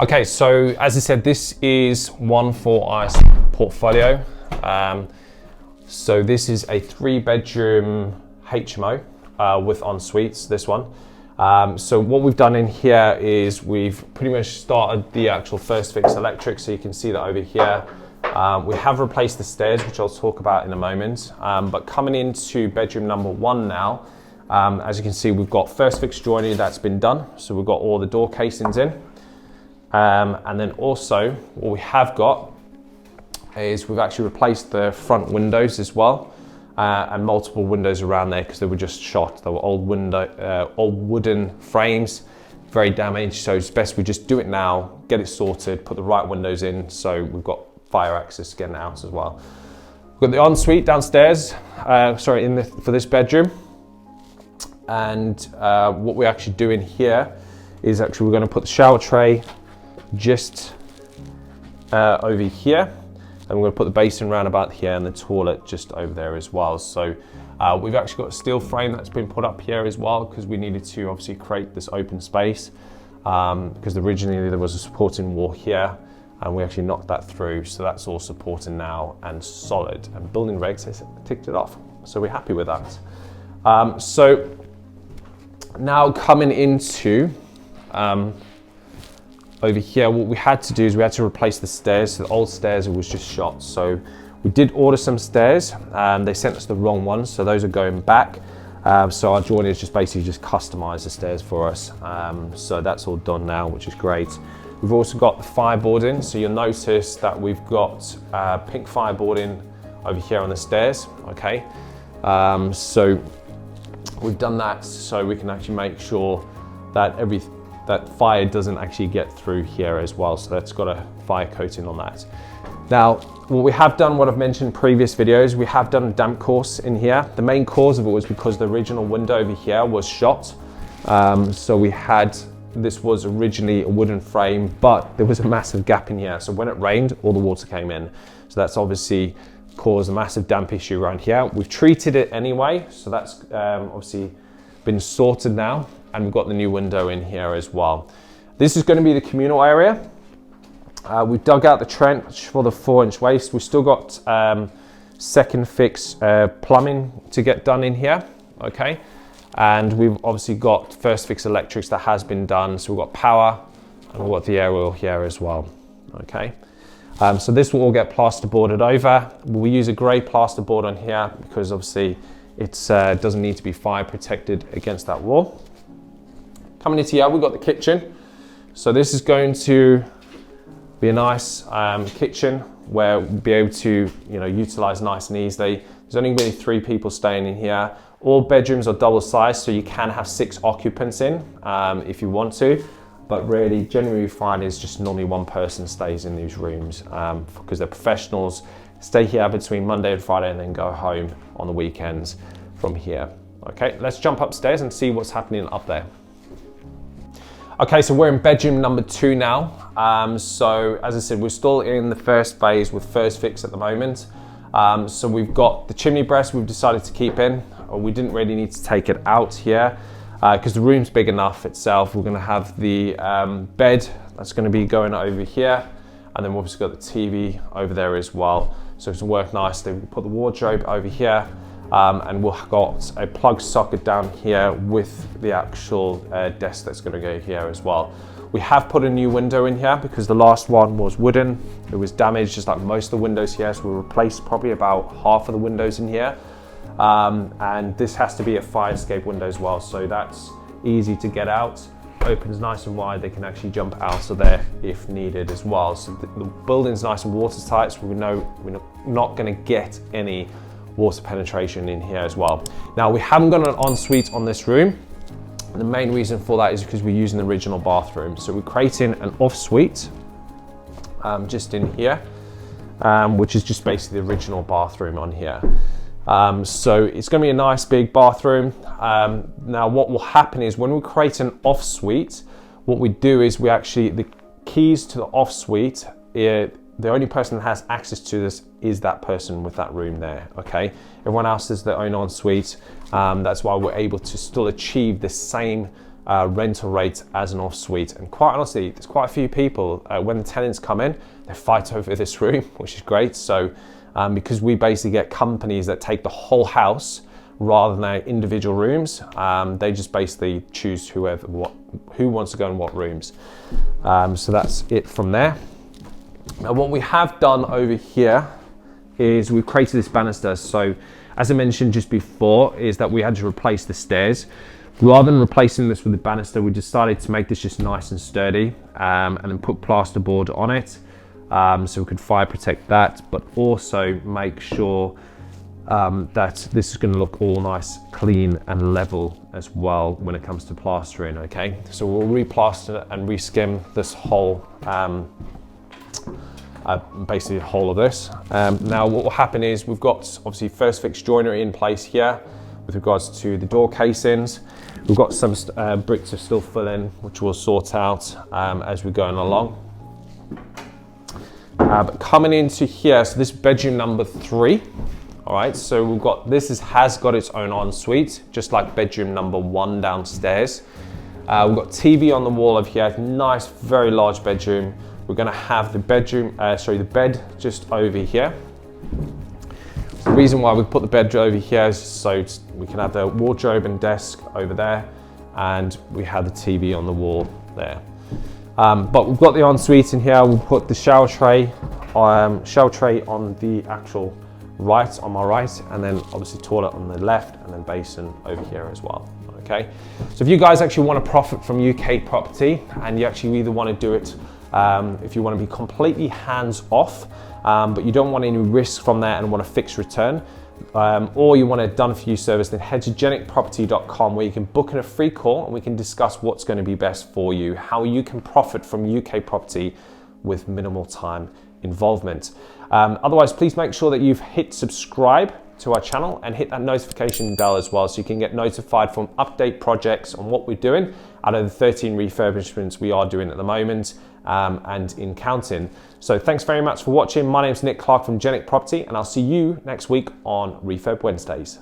Okay, so as I said, this is 1-4 IS portfolio. So this is a 3-bedroom HMO with en-suites, this one. So what we've done in here is we've pretty much started the actual first fix electric, so you can see that over here. We have replaced the stairs, which I'll talk about in a moment. But coming into bedroom number 1 now, as you can see, we've got first fix joinery that's been done. So we've got all the door casings in. And then also what we have got is we've actually replaced the front windows as well, and multiple windows around there because they were just shot. They were old wooden frames, very damaged. So it's best we just do it now, get it sorted, put the right windows in, so we've got fire access getting out as well. We've got the ensuite downstairs, for this bedroom. And what we're actually doing here is actually we're going to put the shower tray just over here, and we're going to put the basin round about here and the toilet just over there as well. So we've actually got a steel frame that's been put up here as well because we needed to obviously create this open space, because originally there was a supporting wall here and we actually knocked that through, so that's all supporting now and solid, and building regs has ticked it off, so we're happy with that. So now coming into over here, what we had to do is we had to replace the stairs. So the old stairs was just shot. So we did order some stairs and they sent us the wrong ones. So those are going back. So our joiner has just basically just customized the stairs for us. So that's all done now, which is great. We've also got the fireboarding. So you'll notice that we've got pink fireboarding over here on the stairs, okay? So we've done that so we can actually make sure that that fire doesn't actually get through here as well. So that's got a fire coating on that. Now, what we have done, what I've mentioned in previous videos, we have done a damp course in here. The main cause of it was because the original window over here was shot. So this was originally a wooden frame, but there was a massive gap in here. So when it rained, all the water came in. So that's obviously caused a massive damp issue around here. We've treated it anyway. So that's obviously been sorted now. And we've got the new window in here as well. This is going to be the communal area. We've dug out the trench for the 4-inch waste. We've still got second fix plumbing to get done in here, okay? And we've obviously got first fix electrics that has been done. So we've got power and we've got the air oil here as well, okay? So this will all get plasterboarded over. We use a grey plasterboard on here because obviously it doesn't need to be fire protected against that wall. Coming into here, we've got the kitchen. So this is going to be a nice kitchen where we'll be able to, utilize nice and easily. There's only really 3 people staying in here. All bedrooms are double sized, so you can have 6 occupants in if you want to. But really, generally we find is just normally 1 person stays in these rooms because they're professionals, stay here between Monday and Friday and then go home on the weekends from here. Okay, let's jump upstairs and see what's happening up there. Okay, so we're in bedroom number 2 now. So as I said, we're still in the first phase with first fix at the moment. So we've got the chimney breast we've decided to keep in. We didn't really need to take it out here because the room's big enough itself. We're gonna have the bed that's gonna be going over here. And then we've also got the TV over there as well. So it's gonna work nicely. We'll put the wardrobe over here. And we've got a plug socket down here with the actual desk that's going to go here as well. We have put a new window in here because the last one was wooden. It was damaged just like most of the windows here, so we replaced probably about half of the windows in here. And this has to be a fire escape window as well, so that's easy to get out. Opens nice and wide, they can actually jump out of there if needed as well. So the building's nice and watertight, so we know we're not going to get any water penetration in here as well. Now we haven't got an ensuite on this room. And the main reason for that is because we're using the original bathroom. So we're creating an off-suite just in here, which is just basically the original bathroom on here. So it's going to be a nice big bathroom. Now what will happen is when we create an off-suite, what we do is the keys to the off-suite, the only person that has access to this is that person with that room there, okay? Everyone else has their own ensuite. That's why we're able to still achieve the same rental rates as an off-suite. And quite honestly, there's quite a few people, when the tenants come in, they fight over this room, which is great. So because we basically get companies that take the whole house rather than their individual rooms, they just basically choose who wants to go in what rooms. So that's it from there. Now what we have done over here is we've created this banister. So as I mentioned just before, is that we had to replace the stairs. Rather than replacing this with the banister, we decided to make this just nice and sturdy, and then put plasterboard on it, so we could fire protect that, but also make sure that this is going to look all nice, clean and level as well when it comes to plastering. Okay, so we'll replaster and reskim this whole basically the whole of this. Now what will happen is we've got obviously first fix joinery in place here with regards to the door casings. We've got some bricks to still fill in, which we'll sort out as we're going along. But coming into here, so this bedroom number 3. All right, so we've got, has got its own ensuite, just like bedroom number 1 downstairs. We've got TV on the wall over here, nice, very large bedroom. We're gonna have the the bed just over here. The reason why we put the bed over here is so we can have the wardrobe and desk over there, and we have the TV on the wall there. But we've got the ensuite in here. We'll put the shower tray on the actual right, on my right, and then obviously toilet on the left, and then basin over here as well. Okay, so if you guys actually want to profit from UK property, and you actually either want to do it, if you want to be completely hands off, but you don't want any risk from there and want a fixed return, or you want a done for you service, then head to jenicproperty.com, where you can book in a free call and we can discuss what's going to be best for you, how you can profit from UK property with minimal time involvement. Otherwise, please make sure that you've hit subscribe to our channel and hit that notification bell as well, so you can get notified from update projects on what we're doing out of the 13 refurbishments we are doing at the moment, and in counting. So thanks very much for watching. My name's Nic Clark from Jenic Property, and I'll see you next week on Refurb Wednesdays.